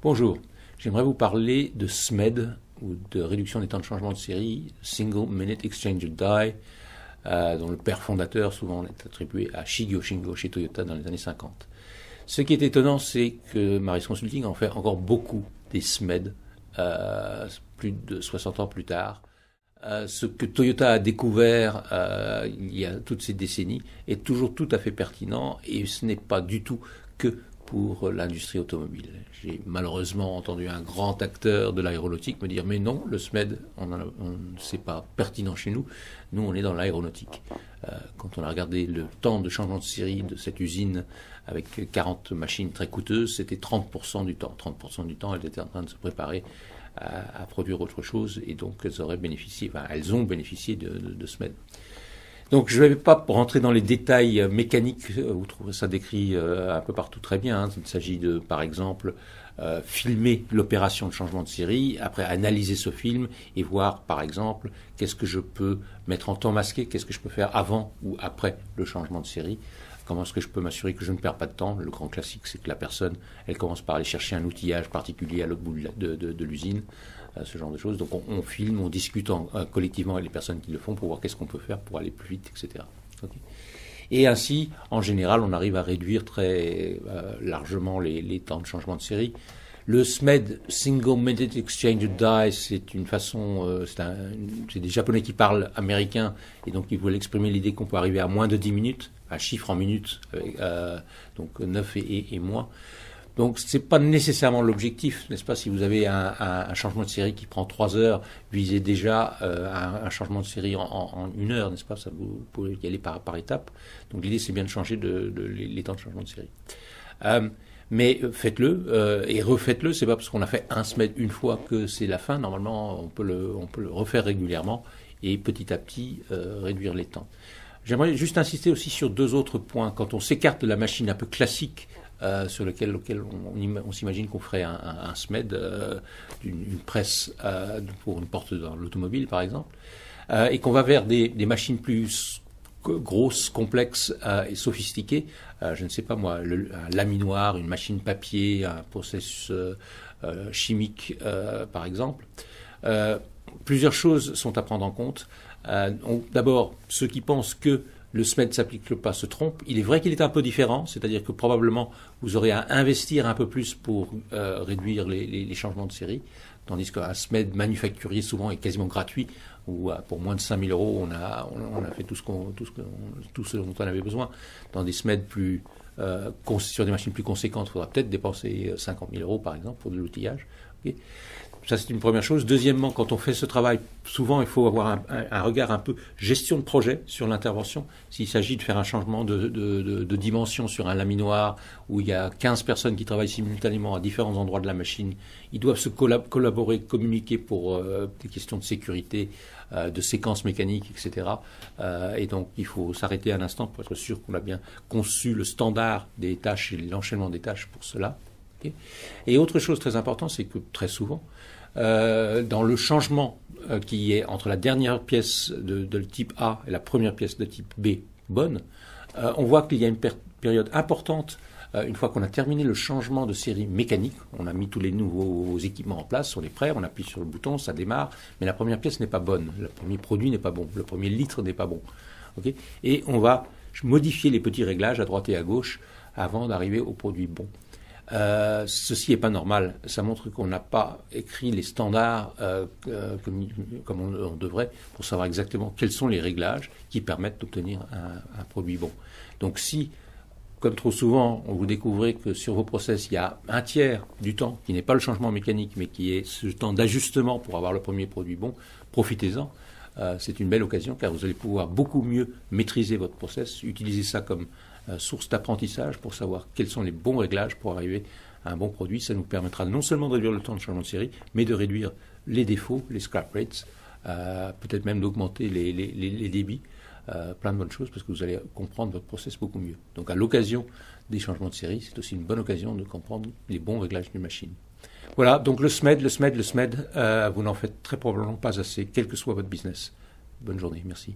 Bonjour, j'aimerais vous parler de SMED, ou de réduction des temps de changement de série, Single Minute Exchange of Die, dont le père fondateur souvent est attribué à Shigeo Shingo chez Toyota dans les années 50. Ce qui est étonnant, c'est que Maris Consulting en fait encore beaucoup des SMED, plus de 60 ans plus tard. Ce que Toyota a découvert il y a toutes ces décennies est toujours tout à fait pertinent et ce n'est pas du tout que pour l'industrie automobile. J'ai malheureusement entendu un grand acteur de l'aéronautique me dire « Mais non, le SMED, c'est pas pertinent chez nous. Nous, on est dans l'aéronautique. » Quand on a regardé le temps de changement de série de cette usine avec 40 machines très coûteuses, c'était 30% du temps. 30% du temps, elles étaient en train de se préparer à produire autre chose et donc elles ont bénéficié de SMED. Donc je ne vais pas rentrer dans les détails mécaniques, vous trouvez ça décrit un peu partout très bien. Il s'agit de, par exemple, filmer l'opération de changement de série, après analyser ce film et voir, par exemple, qu'est-ce que je peux mettre en temps masqué, qu'est-ce que je peux faire avant ou après le changement de série. Comment est-ce que je peux m'assurer que je ne perds pas de temps? Le grand classique, c'est que la personne, elle commence par aller chercher un outillage particulier à l'autre bout de l'usine, ce genre de choses. Donc on filme, on discute collectivement avec les personnes qui le font pour voir qu'est-ce qu'on peut faire pour aller plus vite, etc. Okay. Et ainsi, en général, on arrive à réduire très largement les temps de changement de série. Le SMED, Single Minute Exchange of Die, c'est une façon, c'est des Japonais qui parlent américain et donc ils veulent exprimer l'idée qu'on peut arriver à moins de 10 minutes, un chiffre en minutes, donc 9 et moins. Donc c'est pas nécessairement l'objectif, n'est-ce pas? Si vous avez un changement de série qui prend 3 heures, visez déjà un changement de série en 1 heure, n'est-ce pas? Ça, vous pouvez y aller par étapes. Donc l'idée c'est bien de changer les temps de changement de série. Mais faites-le et refaites-le. C'est pas parce qu'on a fait un SMED une fois que c'est la fin. Normalement, on peut le refaire régulièrement et petit à petit réduire les temps. J'aimerais juste insister aussi sur 2 autres points. Quand on s'écarte de la machine un peu classique sur lequel on s'imagine qu'on ferait un SMED, une presse pour une porte dans l'automobile, par exemple, et qu'on va vers des machines plus grosses, complexes et sophistiquées. Je ne sais pas moi, un laminoir, une machine papier, un processus chimique, par exemple. Plusieurs choses sont à prendre en compte. D'abord, ceux qui pensent que le SMED ne s'applique pas se trompent. Il est vrai qu'il est un peu différent, c'est-à-dire que probablement vous aurez à investir un peu plus pour réduire les changements de série, tandis qu'un SMED manufacturier souvent est quasiment gratuit, où pour moins de 5 000 € on a fait tout ce dont on avait besoin. Dans des SMED sur des machines plus conséquentes, il faudra peut-être dépenser 50 000 € par exemple pour de l'outillage. Okay. Ça, c'est une première chose. Deuxièmement, quand on fait ce travail, souvent, il faut avoir un regard un peu gestion de projet sur l'intervention. S'il s'agit de faire un changement de dimension sur un laminoir où il y a 15 personnes qui travaillent simultanément à différents endroits de la machine, ils doivent se collaborer, communiquer pour des questions de sécurité, de séquences mécaniques, etc. Et donc, il faut s'arrêter un instant pour être sûr qu'on a bien conçu le standard des tâches et l'enchaînement des tâches pour cela. Okay. Et autre chose très importante, c'est que très souvent, dans le changement qui est entre la dernière pièce de type A et la première pièce de type B bonne, on voit qu'il y a une période importante, une fois qu'on a terminé le changement de série mécanique, on a mis tous les nouveaux équipements en place, on est prêt, on appuie sur le bouton, ça démarre, mais la première pièce n'est pas bonne, le premier produit n'est pas bon, le premier litre n'est pas bon. Okay. Et on va modifier les petits réglages à droite et à gauche avant d'arriver au produit bon. Ceci n'est pas normal. Ça montre qu'on n'a pas écrit les standards comme on devrait pour savoir exactement quels sont les réglages qui permettent d'obtenir un produit bon. Donc si, comme trop souvent, vous découvrez que sur vos process, il y a un tiers du temps qui n'est pas le changement mécanique, mais qui est ce temps d'ajustement pour avoir le premier produit bon, profitez-en. C'est une belle occasion car vous allez pouvoir beaucoup mieux maîtriser votre process, utiliser ça comme source d'apprentissage pour savoir quels sont les bons réglages pour arriver à un bon produit. Ça nous permettra non seulement de réduire le temps de changement de série, mais de réduire les défauts, les scrap rates, peut-être même d'augmenter les débits, plein de bonnes choses parce que vous allez comprendre votre process beaucoup mieux. Donc à l'occasion des changements de série, c'est aussi une bonne occasion de comprendre les bons réglages d'une machine. Voilà, donc le SMED, vous n'en faites très probablement pas assez, quel que soit votre business. Bonne journée, merci.